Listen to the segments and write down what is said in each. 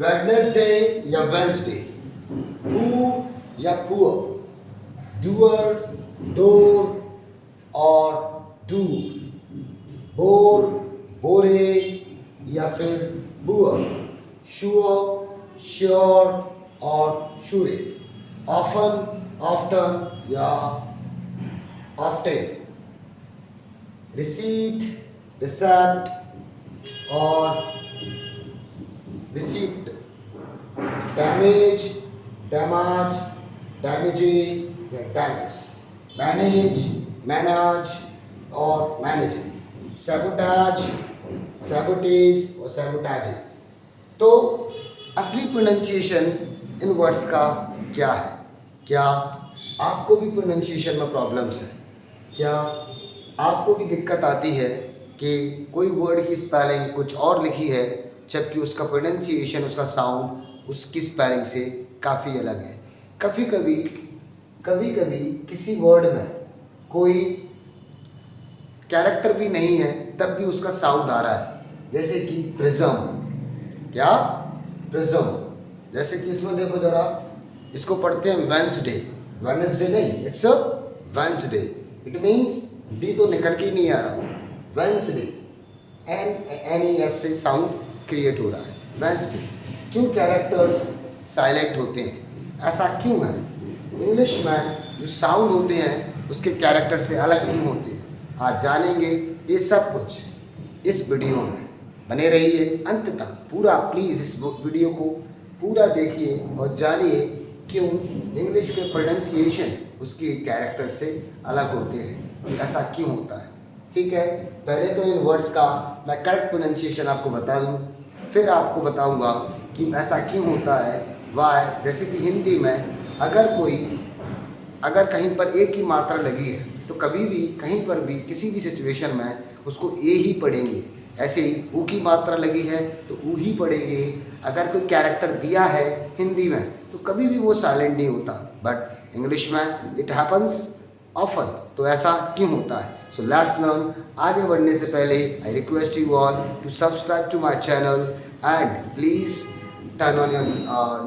Wednesday या Wednesday, poor या poor, doer, door और डूर, बोर, बोरे या फिर बुअर, श्योर, श्योर और शुरे, ऑफन, ऑफ्टन या ऑफ्टेन, रिसीट, रिसेप्ट और रिसीप्ट, डैमेज, डैमेज, डैमेजे या डैमेज, मैनेज, मैनेज और मैनेजिंग, सैबोटाज, सैबोटेज और सैबोटाजिंग। तो असली प्रोनाउंसिएशन इन वर्ड्स का क्या है? क्या आपको भी प्रोनाउंसिएशन में प्रॉब्लम्स है? क्या आपको भी दिक्कत आती है कि कोई वर्ड की स्पेलिंग कुछ और लिखी है जबकि उसका प्रोनाउंसिएशन, उसका साउंड उसकी स्पेलिंग से काफ़ी अलग है? कभी कभी किसी वर्ड में कोई कैरेक्टर भी नहीं है तब भी उसका साउंड आ रहा है, जैसे कि प्रिज्म। क्या? प्रिज्म। जैसे कि इसमें देखो जरा, इसको पढ़ते हैं वेंसडे, वेडनेसडे नहीं, it's a Wednesday. It means D तो निकल के ही नहीं आ रहा, वेंसडे, NES से साउंड क्रिएट हो रहा है, वेंसडे। क्यों कैरेक्टर्स साइलेंट होते हैं? ऐसा क्यों है? इंग्लिश में जो साउंड होते हैं उसके कैरेक्टर से अलग क्यों होते हैं? आज जानेंगे ये सब कुछ इस वीडियो में। बने रहिए अंत तक, पूरा प्लीज़ इस वीडियो को पूरा देखिए और जानिए क्यों इंग्लिश के प्रोनाउंसिएशन उसके कैरेक्टर से अलग होते हैं, ऐसा क्यों होता है। ठीक है, पहले तो इन वर्ड्स का मैं करेक्ट प्रोनाउंसिएशन आपको बता दूं, फिर आपको बताऊंगा कि ऐसा क्यों होता है, वाई। जैसे कि हिंदी में अगर कहीं पर एक ही मात्रा लगी है तो कभी भी कहीं पर भी किसी भी सिचुएशन में उसको ए ही पढ़ेंगे। ऐसे ही ऊ की मात्रा लगी है तो ऊ ही पढ़ेंगे। अगर कोई कैरेक्टर दिया है हिंदी में तो कभी भी वो साइलेंट नहीं होता, बट इंग्लिश में इट हैपन्स ऑफन। तो ऐसा क्यों होता है? So let's learn. आगे बढ़ने से पहले I request you all to subscribe to my channel and please turn on your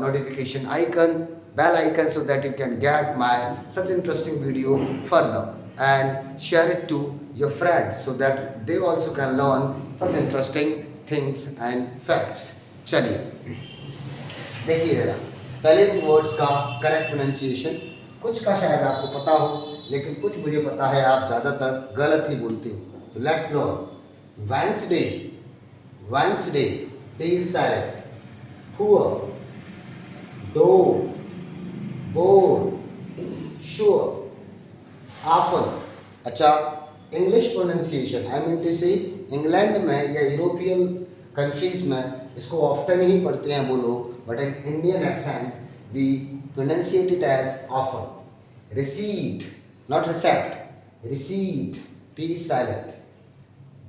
notification icon, bell icon, so that you can get my such interesting video further, and share it to your friends so that they also can learn such interesting things and facts. चलिए देखिए जरा, पहले words का correct pronunciation. कुछ का शायद आपको पता हो, लेकिन कुछ मुझे पता है आप ज़्यादातर गलत ही बोलते हो। तो let's learn. Wednesday, Wednesday, D is silent. Poor, door, board, sure, often। अच्छा, English pronunciation I mean to say England में या यूरोपियन कंट्रीज में इसको ऑफ्टन ही पढ़ते हैं वो लोग, but in Indian accent we pronounciate it as often. Receipt, not recept, receipt, P is silent.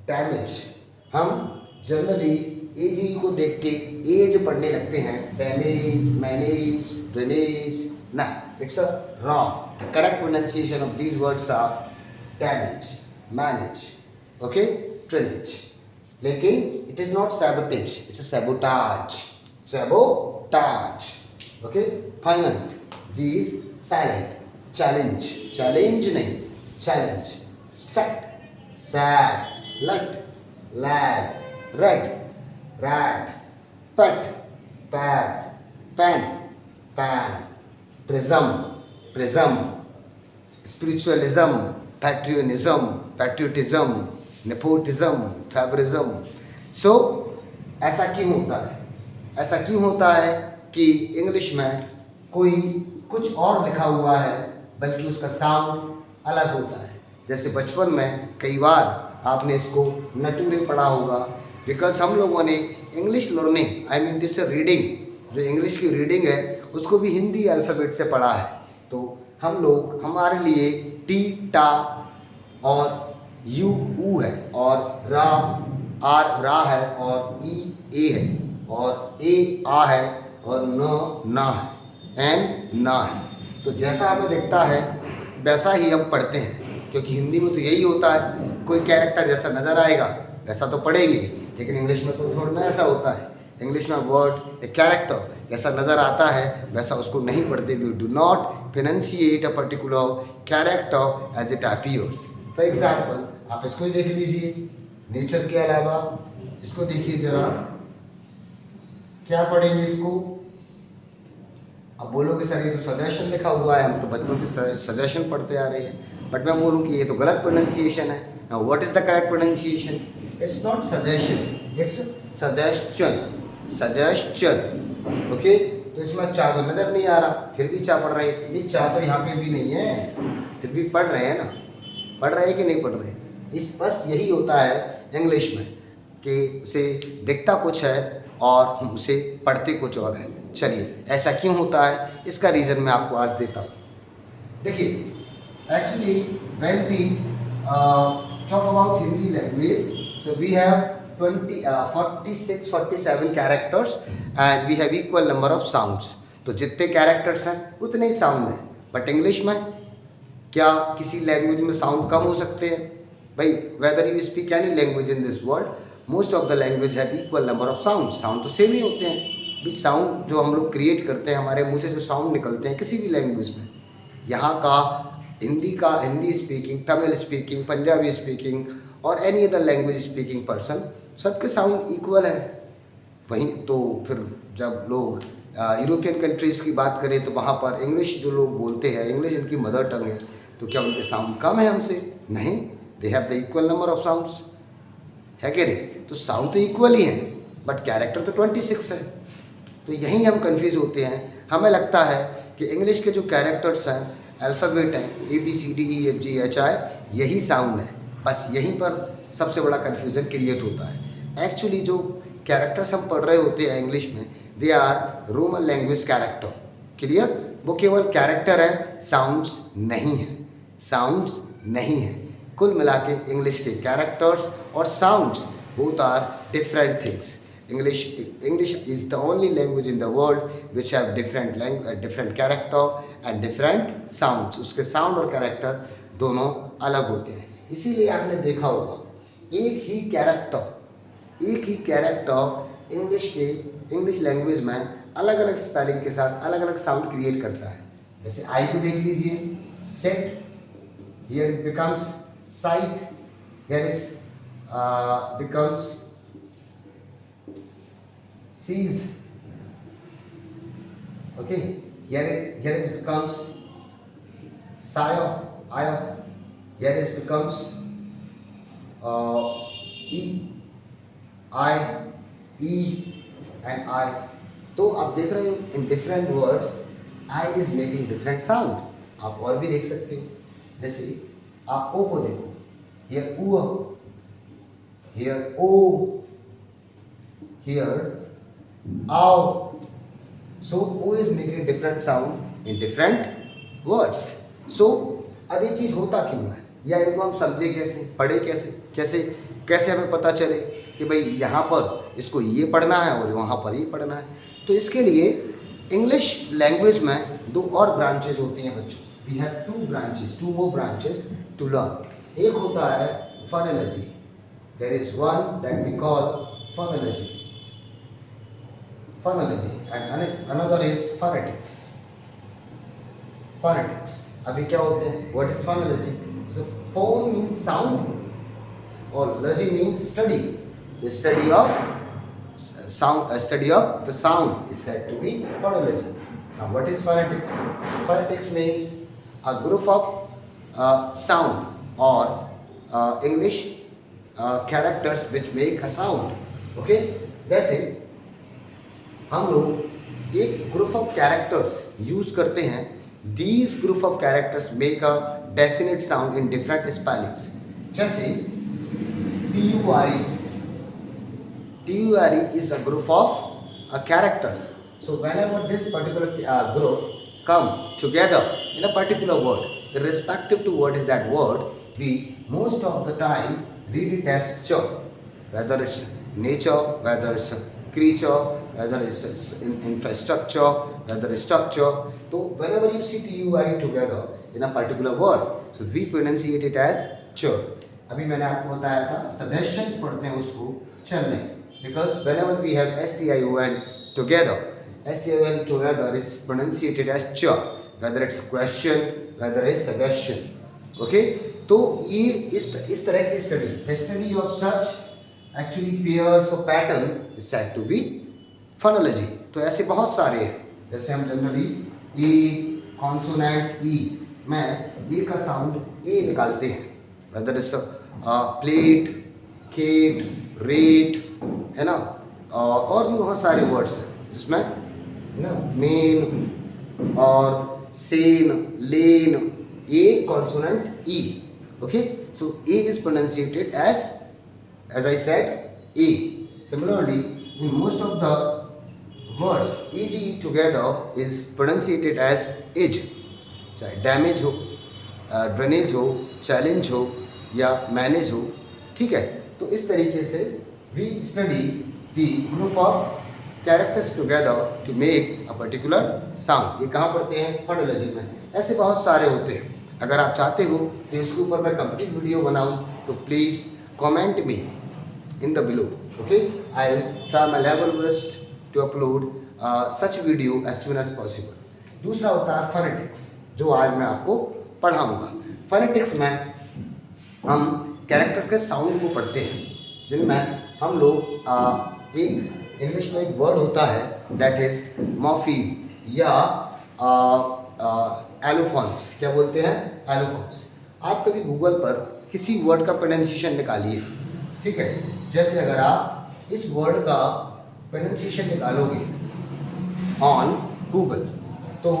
Damage, हम जनरली एज को देख के एज पढ़ने लगते हैं, डैमेज, मैनेज, ड्रेनेज। ना, it's a wrong. The correct pronunciation of these words are damage, manage, okay, drainage. लेकिन it is not sabotage, it's a sabotage, sabotage, okay. Final, G is silent. Challenge, challenge नहीं, challenge. Set, sad, लट, lead, red, rat, pet, pat, pen, pan, prism, prism, spiritualism, patriotism, nepotism, favorism। So ऐसा क्यों होता है? ऐसा क्यों होता है कि इंग्लिश में कोई कुछ और लिखा हुआ है बल्कि उसका साउंड अलग होता है? जैसे बचपन में कई बार आपने इसको नटूरे पढ़ा होगा, बिकॉज हम लोगों ने English learning I mean to reading, जो इंग्लिश की रीडिंग है उसको भी हिंदी अल्फ़ाबेट से पढ़ा है। तो हम लोग, हमारे लिए टी, टा और यू, ऊ है, और रा, आर, रा है, और ई, ए है, और ए, आ है, और न, ना है, एन, ना है। तो जैसा हमें दिखता है वैसा ही हम पढ़ते हैं, क्योंकि हिंदी में तो यही होता है, कोई कैरेक्टर जैसा नज़र आएगा वैसा तो पढ़ेंगे, लेकिन इंग्लिश में तो थोड़ा ना ऐसा होता है। इंग्लिश में वर्ड ए कैरेक्टर जैसा नज़र आता है वैसा उसको नहीं पढ़ते। We do not pronunciate a particular character as it appears. For example आप इसको ही देख लीजिए, नेचर के अलावा इसको देखिए जरा, क्या पढ़ेंगे इसको? अब बोलोगे सर ये तो सजेशन लिखा हुआ है, हम तो बचपन से सजेशन पढ़ते आ रहे हैं, बट मैं बोलूँ कि ये तो गलत प्रोनाउंसिएशन है। Now what is the correct pronunciation? It's not suggestion, it's suggestion, suggestion. Okay, तो इसमें चा तो नजर नहीं आ रहा, फिर भी चा पढ़ रहे हैं। नहीं, चा तो यहाँ पे भी नहीं है, फिर भी पढ़ रहे हैं ना, पढ़ रहे हैं कि नहीं पढ़ रहे हैं? इस बस यही होता है इंग्लिश में कि उसे दिखता कुछ है और हम उसे पढ़ते कुछ और है। चलिए, ऐसा क्यों होता है इसका रीज़न मैं आपको आज देता हूँ। देखिए, actually when we talk about Hindi language, so we have 47 characters and we have equal number of sounds. तो जितने कैरेक्टर्स हैं उतने ही साउंड हैं। बट इंग्लिश में क्या किसी लैंग्वेज में साउंड कम हो सकते हैं? भाई, whether you speak any language in this world, most of the language have equal number of sound. Sound तो सेम ही होते हैं। भी साउंड जो हम लोग क्रिएट करते हैं, हमारे मुंह से जो साउंड निकलते हैं किसी भी लैंग्वेज में, यहाँ का Hindi speaking, Tamil speaking, Punjabi speaking और any other language speaking person, सबके साउंड इक्वल है। वहीं तो फिर जब लोग यूरोपियन कंट्रीज़ की बात करें तो वहाँ पर इंग्लिश जो लोग बोलते हैं, इंग्लिश इनकी मदर टंग है, तो क्या उनके साउंड कम है हमसे? नहीं, they have the equal number of sounds, है कि नहीं? तो साउंड तो इक्वल ही है, बट कैरेक्टर तो 26 है। तो यहीं हम कंफ्यूज होते हैं। हमें लगता है कि इंग्लिश के जो कैरेक्टर्स हैं, अल्फ़ाबेट हैं, ABCDEFGHI, यही साउंड है। बस यहीं पर सबसे बड़ा कन्फ्यूज़न क्रिएट होता है। एक्चुअली जो कैरेक्टर्स हम पढ़ रहे होते हैं इंग्लिश में, they are Roman language character. Clear? वो केवल कैरेक्टर है, साउंड्स नहीं है, साउंड्स नहीं है। कुल मिला के इंग्लिश के कैरेक्टर्स और sounds both are different things. English is the only language in the world which have different character and different sounds. उसके sound और character दोनों अलग होते हैं। इसीलिए आपने देखा होगा एक ही कैरेक्टर इंग्लिश लैंग्वेज में अलग अलग स्पेलिंग के साथ अलग अलग साउंड क्रिएट करता है। जैसे आई को देख लीजिए, set, here it becomes site, here is becomes sees. Okay, here it becomes sayo, ayo. Here it becomes e, I, e and I. तो आप देख रहे हो in different words I is making different sound. आप और भी देख सकते हो, जैसे आप ओ को देखो, here u, here o, here आओ। So O is making different sound in different words. So अब ये चीज़ होता क्यों है, या इनको हम समझे कैसे, पढ़े कैसे, कैसे हमें पता चले कि भाई यहाँ पर इसको ये पढ़ना है और वहाँ पर ये पढ़ना है? तो इसके लिए इंग्लिश लैंग्वेज में दो और ब्रांचेज होती हैं बच्चों। We have two more branches to learn. एक होता है phonology, there is one that we call phonology and another is phonetics. अभी क्या होते हैं? What is phonology? So phone means sound और logy means study. The study of sound, study of the sound is said to be phonology. Now what is phonetics? Phonetics means a group of sound or English characters which make a sound. Okay? जैसे हम लोग एक group of characters use करते हैं। These group of characters make a definite sound in different spellings. जैसे TURE is a group of characters. So whenever this particular group come together in a particular word, irrespective to what is that word, we most of the time read it as ch, whether it's nature, whether it's creature, whether it's infrastructure, whether it's structure. So whenever you see TUI together in a particular word, so we pronunciate it as ch. अभी मैंने आपको बताया था suggestions पढ़ते हैं उसको चलने, because whenever we have STION together, STION together is pronunciated as ch, whether it's question, whether it's suggestion. Okay, तो ये इस तरह की study, the study of such actually pairs or pattern is said to be phonology. तो ऐसे बहुत सारे हैं, जैसे हम जनरली ए कॉन्सोनेंट ई में ए का साउंड ए निकालते हैं, whether it's plate, cat, rate, है ना, और भी बहुत सारे वर्ड्स हैं जिसमें ना मेन और सेन, लेन, a consonant e. Okay, so a is pronounciated as I said, a. Similarly, in most of the words, eg together is pronunciated as age. चाहे डैमेज हो, ड्रेनेज हो, चैलेंज हो या मैनेज हो, ठीक है. तो इस तरीके से we study the group of characters together to make a particular sound. ये कहाँ पढ़ते हैं? फोनोलॉजी में. ऐसे बहुत सारे होते हैं. अगर आप चाहते हो कि इसके ऊपर मैं कंप्लीट वीडियो बनाऊं तो please comment me in the below. Okay, I will try my level best to upload such video as soon as possible. दूसरा होता है फोनेटिक्स, जो आज मैं आपको पढ़ाऊँगा. फोनेटिक्स में हम कैरेक्टर के साउंड को पढ़ते हैं, जिनमें हम लोग एक इंग्लिश में एक वर्ड होता है दैट इज मॉर्फीम या एलोफोन्स. क्या बोलते हैं? एलोफोन्स. आप कभी गूगल पर किसी वर्ड का प्रोनाउंसिएशन निकालिए, ठीक है. जैसे अगर आप इस वर्ड का प्रोनाउंसिएशन निकालोगे ऑन गूगल तो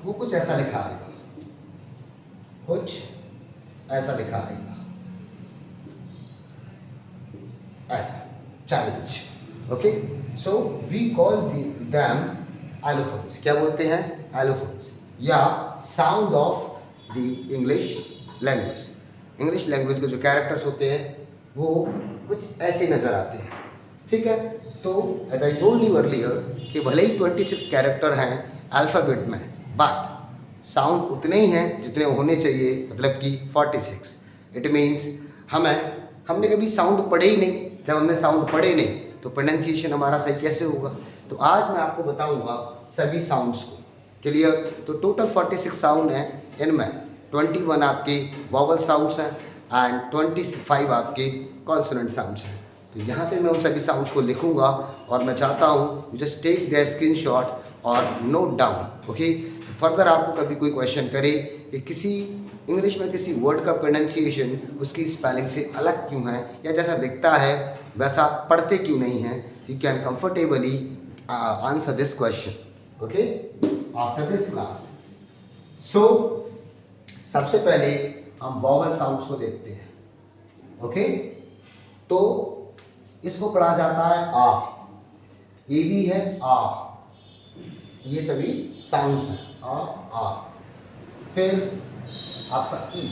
वो कुछ ऐसा लिखा आएगा, कुछ ऐसा लिखा आएगा, ऐसा challenge. Okay, so we call them allophones. क्या बोलते हैं? एलोफोन्स या sound of the English language. English language के जो कैरेक्टर्स होते हैं वो कुछ ऐसे नज़र आते हैं, ठीक है. तो as I told you earlier कि भले ही 26 कैरेक्टर हैं अल्फ़ाबेट में, बट साउंड उतने ही हैं जितने होने चाहिए, मतलब कि 46. इट मीन्स हमने कभी साउंड पढ़े ही नहीं. जब हमने साउंड पढ़े नहीं तो प्रोनाउंसिएशन हमारा सही कैसे होगा? तो आज मैं आपको बताऊंगा सभी साउंड्स को. क्लियर? तो टोटल 46 साउंड हैं. इनमें 21 आपके वॉवल साउंड्स हैं एंड 25 आपके कॉन्सोनेंट साउंड्स हैं. तो यहाँ पे मैं उन सभी साउंड्स को लिखूंगा और मैं चाहता हूँ you just take the screenshot और नोट डाउन. ओके, फर्दर आपको कभी कोई क्वेश्चन करे कि किसी इंग्लिश में किसी वर्ड का प्रोनाउंसिएशन उसकी स्पेलिंग से अलग क्यों है या जैसा दिखता है वैसा पढ़ते क्यों नहीं है, you can comfortably answer this question. Okay, after this class. So सबसे पहले हम वॉवल साउंड्स को देखते हैं. ओके, तो इसको पढ़ा जाता है आ. ए भी है आ. ये सभी साउंड्स हैं आ. फिर आपका ई,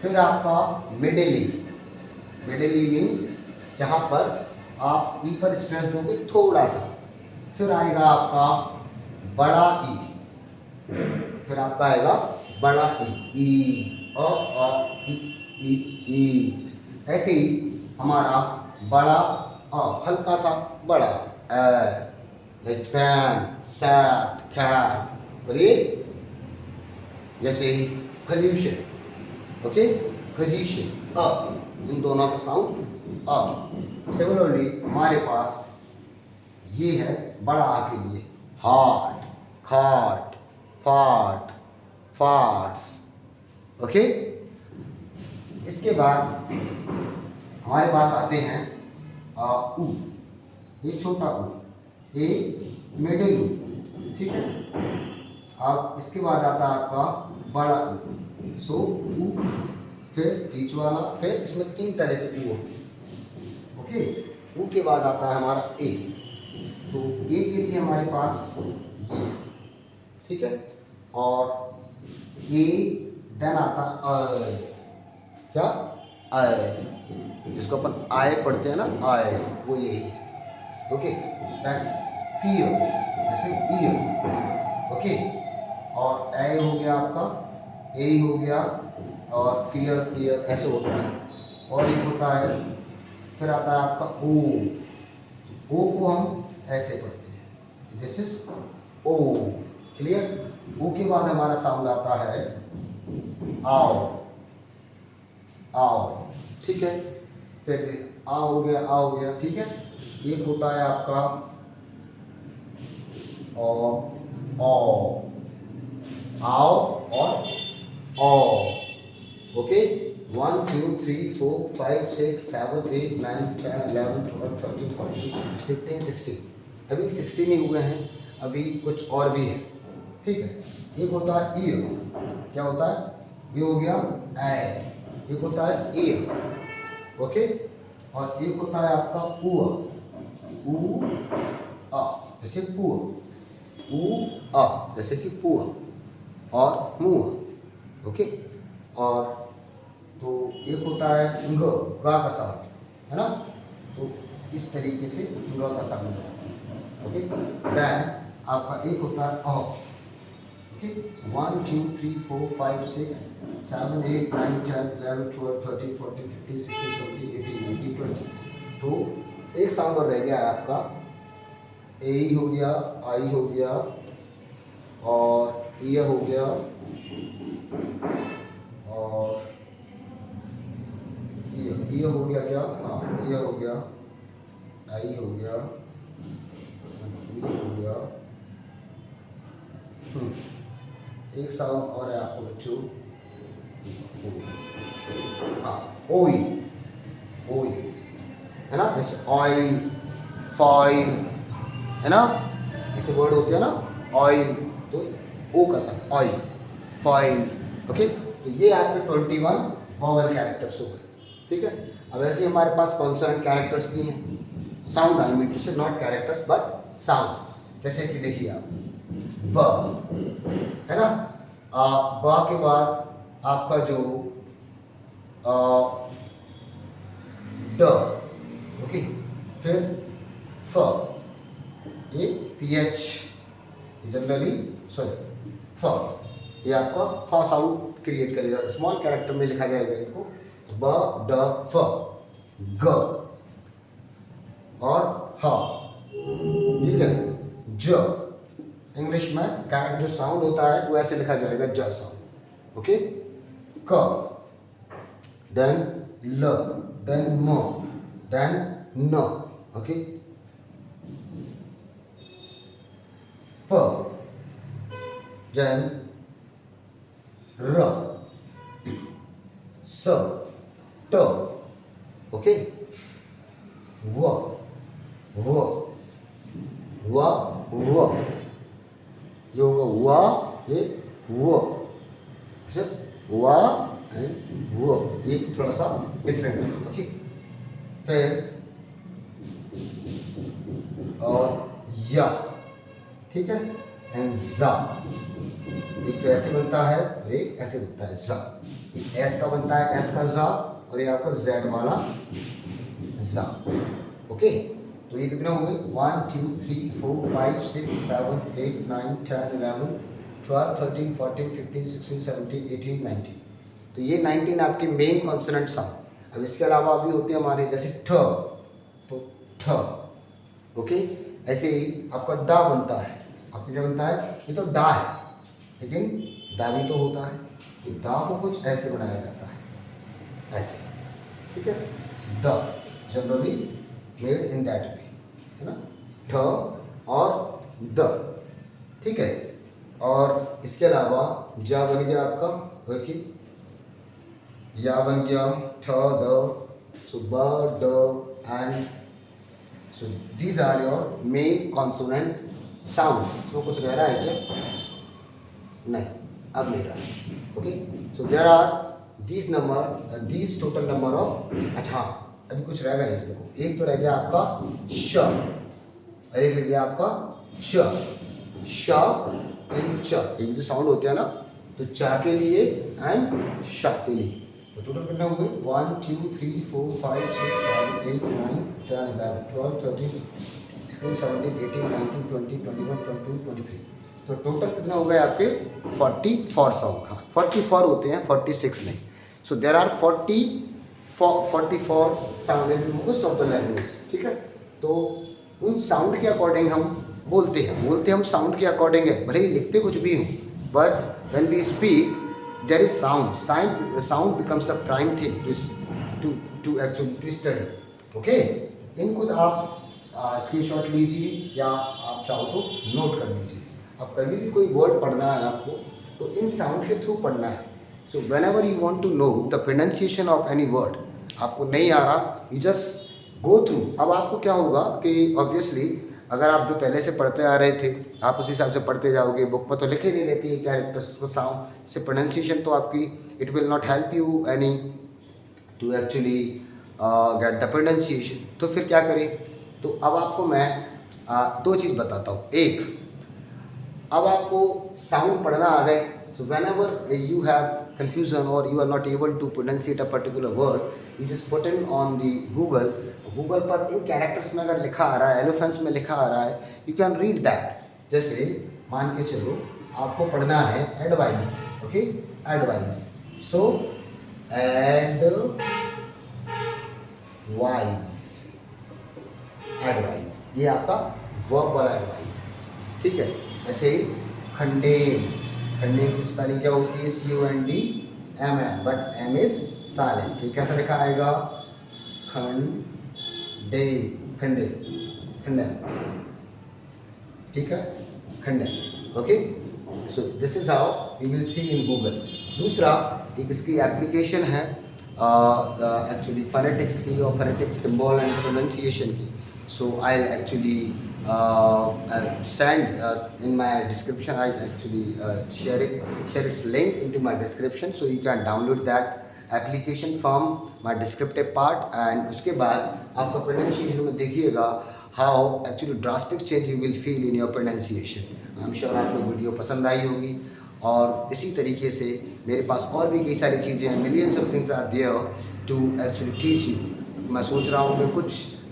फिर आपका मिडिल ई. मिडिल ई मीन्स जहाँ पर आप ई पर स्ट्रेस दोगे थोड़ा सा. फिर आएगा आपका बड़ा ई. फिर आपका आएगा बड़ा ई और ई. ऐसे ही हमारा बड़ा हल्का सा बड़ा लाइक पैन, सैट, कैट. और ये जैसे ही पोल्यूशन. ओके, पोजीशन इन दोनों का साउंड अ. सिमिलरली हमारे पास ये है बड़ा आ के लिए हार्ट, खाट, फाट, फार्ट्स. ओके, इसके बाद हमारे पास आते हैं ऊ. ये छोटा ऊ, ये मिडिल ऊ, ठीक है. अब इसके बाद आता है आपका बड़ा ऊ. सो ऊ, फिर बीच वाला, फिर इसमें 3 तरह के ऊ होते हैं. ओके, ऊ के बाद आता है हमारा ए. तो ए के लिए हमारे पास ये, ठीक है. और ए देन आता क्या जिसको अपन आय पढ़ते हैं ना, आय, वो यही. ओके, देन फियर, जैसे ईयर. ओके, और ए हो गया आपका, ए हो गया, और फियर, क्लियर, ऐसे होता है. और एक होता है, फिर आता है आपका ओ. ओ को हम ऐसे पढ़ते हैं, दिस इज ओ, क्लियर। ओ के बाद हमारा साउंड आता है आओ, आओ, ठीक है। फिर आ हो गया, ठीक है। एक होता है आपका ओ, आओ और ओ, ओके। 1 2 3 4 5 6 7 8 9 10 11 12 13 14 15 16, अभी 16 ही हुए हैं, अभी कुछ और भी है, ठीक है। एक होता है ईयर, क्या होता है, ये हो गया ए, एक होता है ईयर, ओके। और एक होता है आपका ऊ, आ, जैसे पुआ, ऊ आ जैसे कि पुआ, और मुआ, ओके। और तो एक होता है गा का साउंड, है ना। तो इस तरीके से गा का साउंड बनाते हैं, ओके। देन आपका एक होता है अ, ओके। 1 2 3 4 5 6 7 8 9 10 11 12 13 14 15 16 17 18 19 20। तो एक साउंड और रह गया है आपका, ए हो गया, आई हो गया, और ये हो गया, और ये हो गया क्या, हाँ ये हो गया, आई हो गया, ये हो गया। एक साउंड और है आपको बच्चों, हाँ ओई, ओई, है ना। जैसे ऑयल, फॉइल, है ना, ऐसे वर्ड होते हैं ना, ऑयल, तो ओ का साउंड, ऑयल, फॉइल, ओके। तो ये आपके 21 वॉवल कैरेक्टर्स हो गए, ठीक है। अब ऐसे हमारे पास कॉन्सोनेंट कैरेक्टर्स भी हैं, साउंड, आई मीन टू से नॉट कैरेक्टर्स बट साउंड। जैसे कि देखिए आप ब, है ना, ब के बाद आपका जो ड, ओके। फिर फ, ये PH जनरली, सॉरी फ, ये आपका फ साउंड क्रिएट करेगा, स्मॉल कैरेक्टर में लिखा जाएगा इनको, ब ड फ, ग और ह, ठीक है। ज, इंग्लिश में कैरेक्टर जो साउंड होता है वो ऐसे लिखा जाएगा, ज साउंड, ओके। क, देन ल, देन म, देन न, ओके। प, देन र, स, ट, ओके। व, व, व, ये होगा व, ये व, व एंड वो, ये थोड़ा सा डिफरेंट है, ओके। फिर और या, ठीक है, एंड जा, एक तो ऐसे बनता है और एक ऐसे बनता है जा, एक एस का बनता है, एस का जा, और ये आपका जेड वाला जा, ओके। तो ये कितने हो गए, 1 2 3 4 5 6 7 8 9 10 11 12 13 14 15 16 17 18 19। तो ये 19 आपकी मेन कॉन्सोनेंट साउंड। अब इसके अलावा भी होते हैं हमारे, जैसे ठ, तो ठ, ओके। ऐसे ही आपका दा बनता है, आपका क्या बनता है, ये तो डा है, लेकिन दा भी तो होता है, तो दा को कुछ ऐसे बनाया जाता है, ऐसे, ठीक है। The generally made in that way, है ना, ठ और द, ठीक है। और इसके अलावा जा बन गया आपका, देखिए या बन गया, ठ द, सो ब ड and, so these are your main consonant sound. इसमें कुछ रह रहा है क्या, नहीं, अब नहीं रहा, okay. So there are these number, these total number of, अच्छा अभी कुछ रह गया है, देखो, एक तो रह गया आपका श, और एक रह गया आपका च, श एंड च, एक जो साउंड होते हैं ना, तो चा के लिए एंड श के लिए। तो टोटल कितने हो गए, 1 2 3 4 5 6 7 8 9 10 11 12 13 16 17 18 19 20 21 22 23। तो टोटल कितने हो गए आपके, 44 साउंड, हाँ 44 होते हैं, 46 नहीं। So there are 44 sound in most of the language, ठीक है। तो उन साउंड के अकॉर्डिंग हम बोलते हम साउंड के अकॉर्डिंग है, भले ही लिखते कुछ भी हूँ, but when we speak there is sound becomes the prime thing to actually to study. Okay, इनको आप स्क्रीनशॉट लीजिए या आप चाहो तो नोट कर लीजिए। अब कभी भी कोई वर्ड पढ़ना है आपको तो इन साउंड के थ्रू पढ़ना है। So whenever you want to know the pronunciation of any word, आपको नहीं आ रहा, यू जस्ट गो थ्रू। अब आपको क्या होगा कि ऑब्वियसली अगर आप जो पहले से पढ़ते आ रहे थे आप उस हिसाब से पढ़ते जाओगे, बुक पर तो लिखे नहीं रहती है कैरेक्टर्स को साउंड से प्रोनाउंसिएशन, तो आपकी it will not help you any two actually get the pronunciation. तो फिर क्या करें, तो अब आपको मैं दो चीज़ बताता हूँ। एक, अब आपको साउंड पढ़ना आ गए, सो whenever you have confusion or you are not able to pronunciate a particular word, you just put in on the Google पर इन कैरेक्टर्स में अगर लिखा आ रहा है, एलिफेंट्स में लिखा आ रहा है, यू कैन रीड दैट। जैसे मान के चलो आपको पढ़ना है एडवाइस, ओके, एडवाइस, सो एडवाइस, ये आपका वर्ब वाला एडवाइस, ठीक है। ऐसे ही खंडेन, खंडेन की स्पेलिंग क्या होती है, CONDMN, but M is silent. ये कैसा लिखा आएगा, खंडे, खंडे, खंडन, ठीक है, खंडन। Okay, so this is how you will see in Google. दूसरा एक इसकी एप्लीकेशन है एक्चुअली फोनेटिक्स की और फोनेटिक सिंबल एंड प्रोनाउंसिएशन की। So I actually send in my description, I actually share its link into my description, so you can download that application from my descriptive part, and उसके बाद आपका pronunciation में देखिएगा how actually drastic change you will feel in your pronunciation. I'm sure आपको video पसंद आई होगी, और इसी तरीके से मेरे पास और भी कई सारी चीज़ें हैं, millions of things are there to actually teach you. मैं सोच रहा हूँ कि कुछ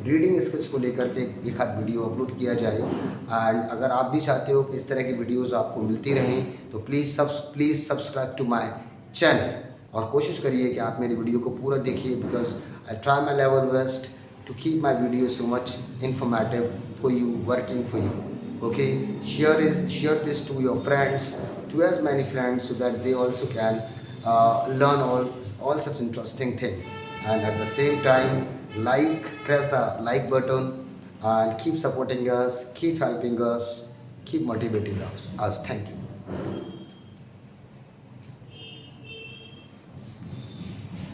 रीडिंग स्किल्स को लेकर के एक आध वीडियो अपलोड किया जाए, एंड अगर आप भी चाहते हो कि इस तरह की वीडियोस आपको मिलती रहें तो please subscribe to my channel, और कोशिश करिए कि आप मेरी वीडियो को पूरा देखिए, because I try my level best to keep my video so much informative for you, working for you. Okay, share this to your friends, to as many friends, so that they also can learn all such interesting thing, and at the same time press the like button, and keep supporting us, keep helping us, keep motivating us. Thank you.